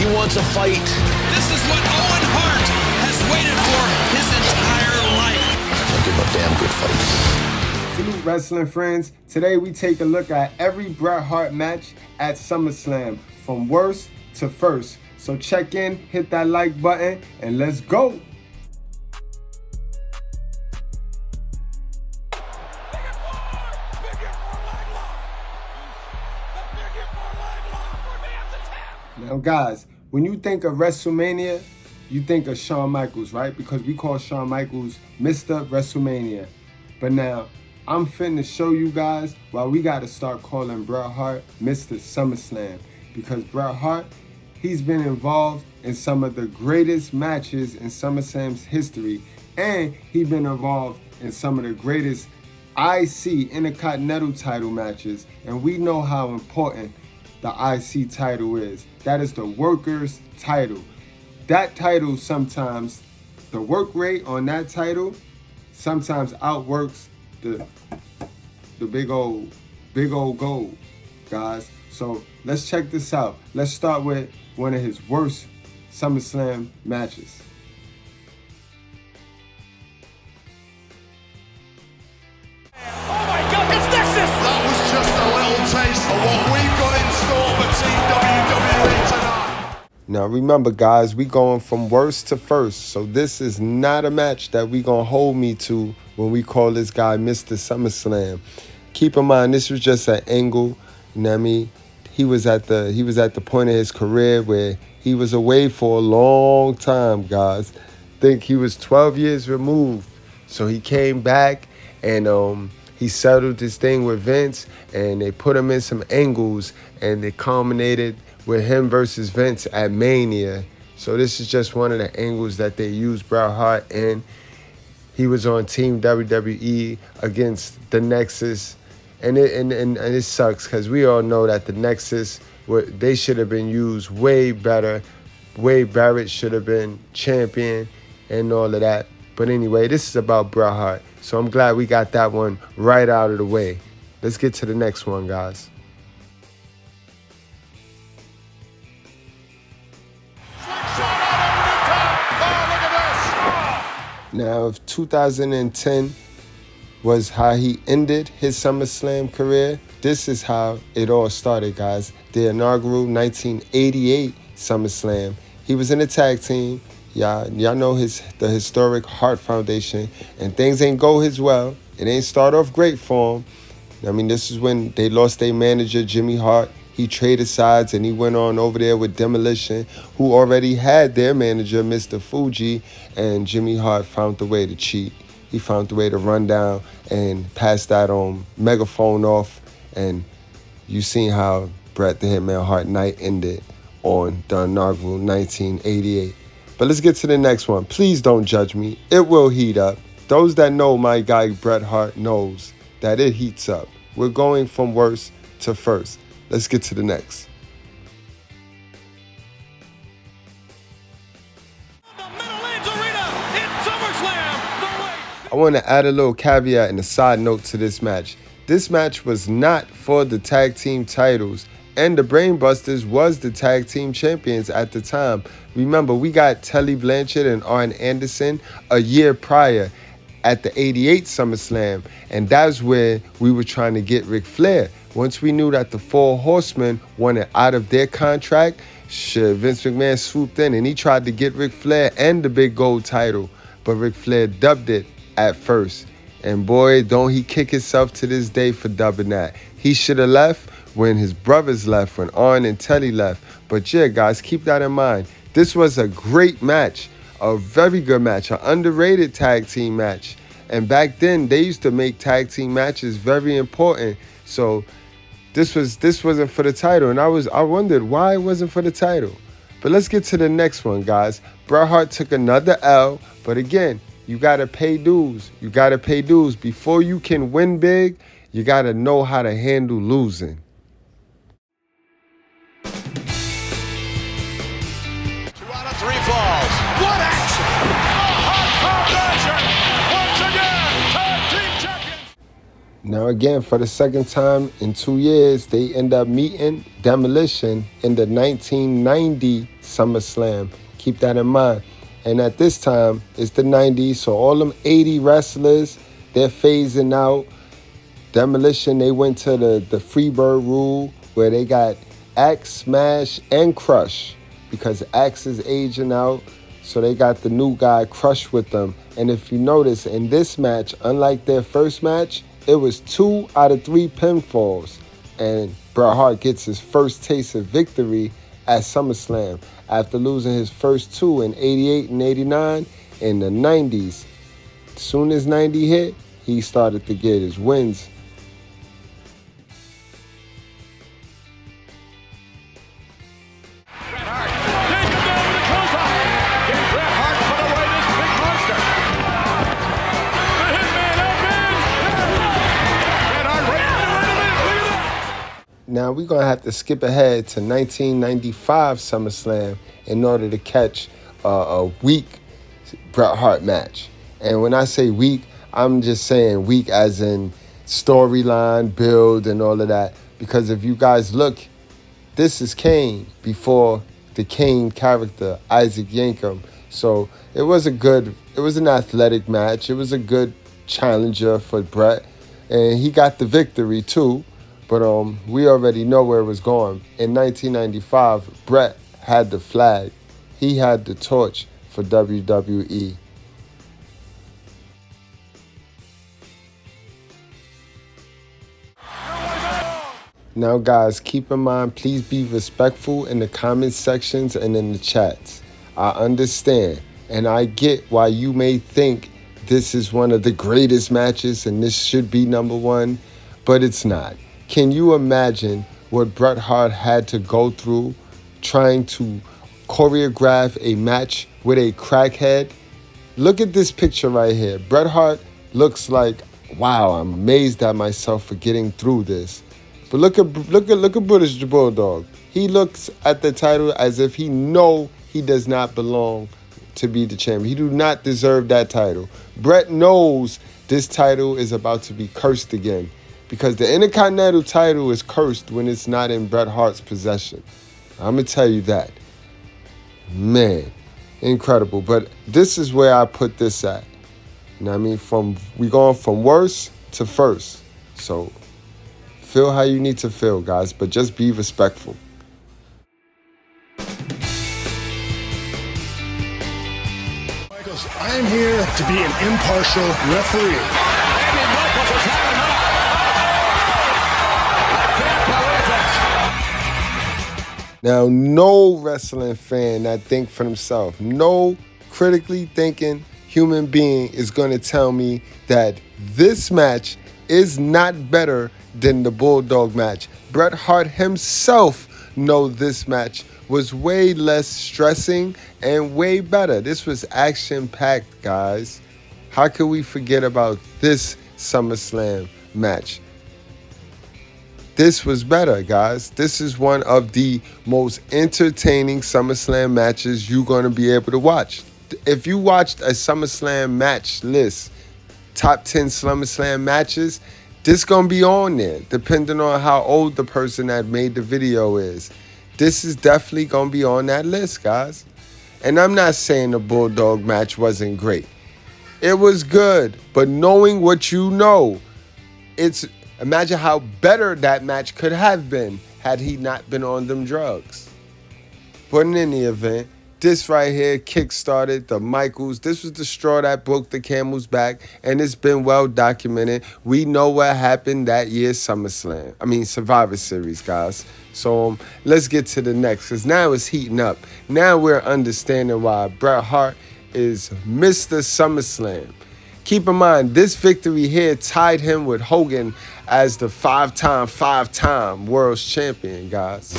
He wants a fight. This is what Owen Hart has waited for his entire life. I'll give him a damn good fight. Salute, wrestling friends. Today we take a look at every Bret Hart match at SummerSlam, from worst to first. So check in, hit that like button, and let's go. Now guys, when you think of WrestleMania, you think of Shawn Michaels, right? Because we call Shawn Michaels Mr. WrestleMania. But now, I'm finna show you guys why we gotta start calling Bret Hart Mr. SummerSlam. Because Bret Hart, he's been involved in some of the greatest matches in SummerSlam's history. And he's been involved in some of the greatest IC Intercontinental title matches. And we know how important the IC title is. That is the workers' title. That title sometimes, the work rate on that title sometimes outworks the big old gold, guys. So let's check this out. Let's start with one of his worst SummerSlam matches. Oh my God, it's Nexus! That was just a little taste of what we've got in store for Team WWE tonight. Now remember guys, we going from worst to first. So this is not a match that we gonna hold me to when we call this guy Mr. SummerSlam. Keep in mind, this was just an angle, you know what I mean? He was at the point of his career where he was away for a long time, guys. I think he was 12 years removed. So he came back and he settled this thing with Vince, and they put him in some angles, and it culminated with him versus Vince at Mania. So this is just one of the angles that they used Bret Hart in. He was on Team WWE against the Nexus. And it sucks because we all know that the Nexus, they should have been used way better. Wade Barrett should have been champion and all of that. But anyway, this is about Bret Hart. So I'm glad we got that one right out of the way. Let's get to the next one, guys. Now, if 2010 was how he ended his SummerSlam career, this is how it all started, guys. The inaugural 1988 SummerSlam. He was in a tag team. Y'all know the historic Hart Foundation, and things ain't go his well. It ain't start off great for him. I mean, this is when they lost their manager, Jimmy Hart. He traded sides and he went on over there with Demolition, who already had their manager, Mr. Fuji, and Jimmy Hart found the way to cheat. He found the way to run down and pass that megaphone off, and you seen how Bret the Hitman Hart night ended on the inaugural 1988. But let's get to the next one. Please don't judge me. It will heat up. Those that know my guy Bret Hart knows that it heats up. We're going from worst to first. Let's get to the next. I want to add a little caveat and a side note to this match. This match was not for the tag team titles, and the Brainbusters was the tag team champions at the time. Remember, we got Tully Blanchard and Arn Anderson a year prior at the 88 SummerSlam, and that's where we were trying to get Ric Flair. Once we knew that the Four Horsemen wanted out of their contract, Vince McMahon swooped in and he tried to get Ric Flair and the big gold title, but Ric Flair dubbed it at first. And boy, don't he kick himself to this day for dubbing that. He should have left when his brothers left, when Arn and Teddy left. But yeah, guys, keep that in mind. This was a great match, a very good match, an underrated tag team match. And back then, they used to make tag team matches very important. So this wasn't for the title, and I wondered why it wasn't for the title. But let's get to the next one, guys. Bret Hart took another L, but again, you gotta pay dues. You gotta pay dues. Before you can win big, you gotta know how to handle losing. 2 out of 3 falls. What action! The Hart Foundation once again tag team champions. Now again, for the second time in 2 years, they end up meeting Demolition in the 1990 SummerSlam. Keep that in mind. And at this time, it's the 90s, so all them 80 wrestlers, they're phasing out. Demolition, they went to the Freebird rule where they got Axe, Smash, and Crush because Axe is aging out. So they got the new guy Crush with them. And if you notice, in this match, unlike their first match, it was 2 out of 3 pinfalls. And Bret Hart gets his first taste of victory at SummerSlam after losing his first 2 in 88 and 89 in the 90s. As soon as 90 hit, he started to get his wins. Now we're going to have to skip ahead to 1995 SummerSlam in order to catch a weak Bret Hart match. And when I say weak, I'm just saying weak as in storyline, build, and all of that. Because if you guys look, this is Kane before the Kane character, Isaac Yankem. So it was an athletic match. It was a good challenger for Bret. And he got the victory too. But we already know where it was going. In 1995, Bret had the flag. He had the torch for WWE. Now, guys, keep in mind, please be respectful in the comment sections and in the chats. I understand, and I get why you may think this is one of the greatest matches and this should be number one, but it's not. Can you imagine what Bret Hart had to go through trying to choreograph a match with a crackhead? Look at this picture right here. Bret Hart looks like, wow, I'm amazed at myself for getting through this. But look at British Bulldog. He looks at the title as if he know he does not belong to be the champion. He do not deserve that title. Bret knows this title is about to be cursed again. Because the Intercontinental title is cursed when it's not in Bret Hart's possession. I'm going to tell you that. Man, incredible. But this is where I put this at. You know what I mean? We going from worst to first. So feel how you need to feel, guys. But just be respectful. Michaels, I am here to be an impartial referee. Now, no wrestling fan that think for themselves, no critically thinking human being is going to tell me that this match is not better than the Bulldog match. Bret Hart himself knows this match was way less stressing and way better. This was action-packed, guys. How could we forget about this SummerSlam match? This was better, guys. This is one of the most entertaining SummerSlam matches you're going to be able to watch. If you watched a SummerSlam match list, top 10 SummerSlam matches, this going to be on there, depending on how old the person that made the video is. This is definitely going to be on that list, guys. And I'm not saying the Bulldog match wasn't great. It was good, but knowing what you know, imagine how better that match could have been had he not been on them drugs. But in any event, this right here kick-started the Michaels. This was the straw that broke the camel's back, and it's been well documented. We know what happened that year's Survivor Series, guys. So let's get to the next, because now it's heating up. Now we're understanding why Bret Hart is Mr. SummerSlam. Keep in mind, this victory here tied him with Hogan as the five-time world champion, guys.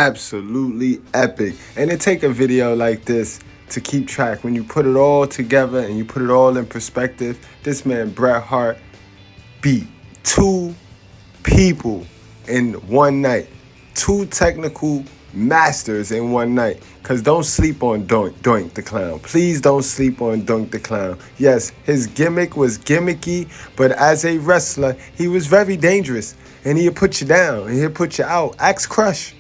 absolutely epic. And it take a video like this to keep track. When you put it all together and you put it all in perspective, this man Bret Hart beat 2 people in one night. 2 technical masters in one night. Cause don't sleep on Doink the Clown. Please don't sleep on Doink the Clown. Yes, his gimmick was gimmicky, but as a wrestler, he was very dangerous. And he'll put you down, and he'll put you out. Axe Crush.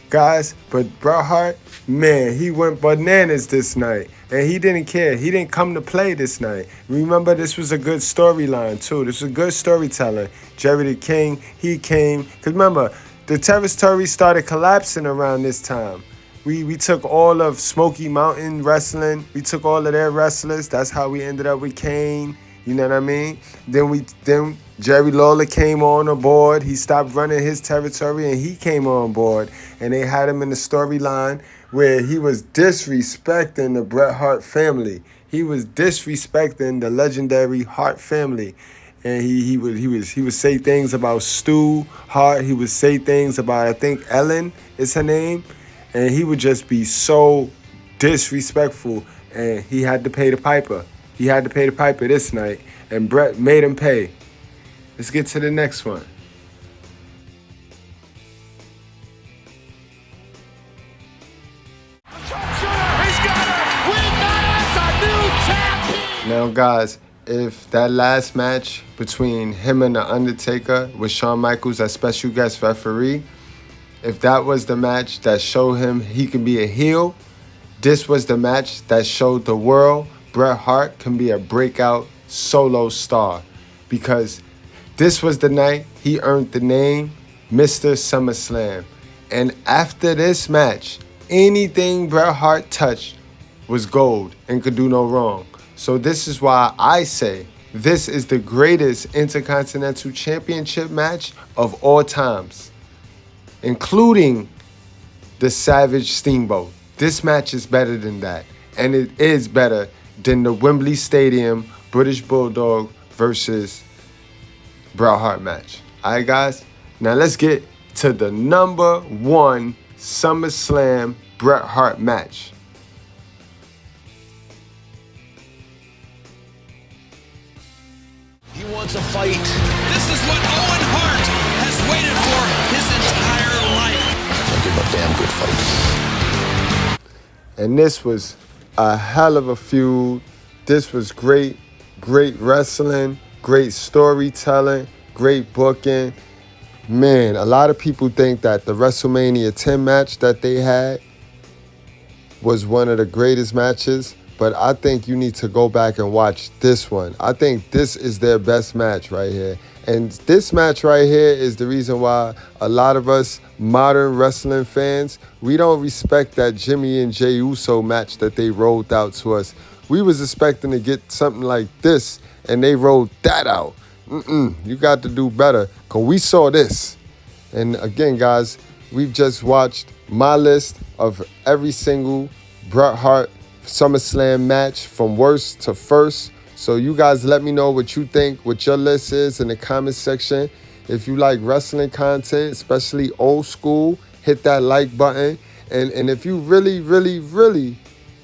Guys, but Bret Hart, man, he went bananas this night. And he didn't care. He didn't come to play this night. Remember, this was a good storyline, too. This was good storytelling. Jerry the King, he came. Because remember, the territory started collapsing around this time. We took all of Smoky Mountain Wrestling. We took all of their wrestlers. That's how we ended up with Kane. You know what I mean? Then Jerry Lawler came on board. He stopped running his territory and he came on board. And they had him in the storyline where he was disrespecting the Bret Hart family. He was disrespecting the legendary Hart family. And he would say things about Stu Hart. He would say things about, I think Ellen is her name. And he would just be so disrespectful. And he had to pay the piper. He had to pay the piper this night. And Bret made him pay. Let's get to the next one. Now, guys, if that last match between him and The Undertaker with Shawn Michaels as special guest referee, if that was the match that showed him he can be a heel, this was the match that showed the world Bret Hart can be a breakout solo star, because this was the night he earned the name Mr. SummerSlam. And after this match, anything Bret Hart touched was gold and could do no wrong. So this is why I say this is the greatest Intercontinental Championship match of all times, including the Savage Steamboat. This match is better than that. And it is better than the Wembley Stadium British Bulldog versus Bret Hart match. All right, guys? Now let's get to the #1 SummerSlam Bret Hart match. He wants a fight. This is what Owen Hart has waited for his entire life. I'll give him a damn good fight. And this was a hell of a feud. This was great wrestling, great storytelling, great booking. Man, a lot of people think that the WrestleMania 10 match that they had was one of the greatest matches, but I think you need to go back and watch this one. I think this is their best match right here. And this match right here is the reason why a lot of us modern wrestling fans, we don't respect that Jimmy and Jey Uso match that they rolled out to us. We was expecting to get something like this, and they rolled that out. You got to do better, because we saw this. And again, guys, we've just watched my list of every single Bret Hart SummerSlam match from worst to first. So you guys let me know what you think, what your list is in the comment section. If you like wrestling content, especially old school, hit that like button. And if you really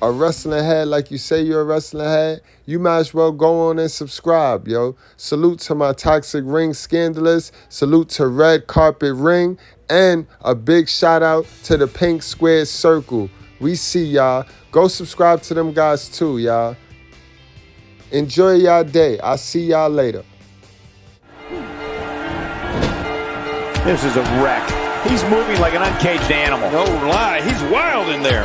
a wrestling head, like you say you're a wrestling head, you might as well go on and subscribe, yo. Salute to my Toxic Ring Scandalous. Salute to Red Carpet Ring. And a big shout out to the Pink Squared Circle. We see y'all. Go subscribe to them guys too, y'all. Enjoy y'all day. I'll see y'all later. This is a wreck. He's moving like an uncaged animal. No lie, he's wild in there.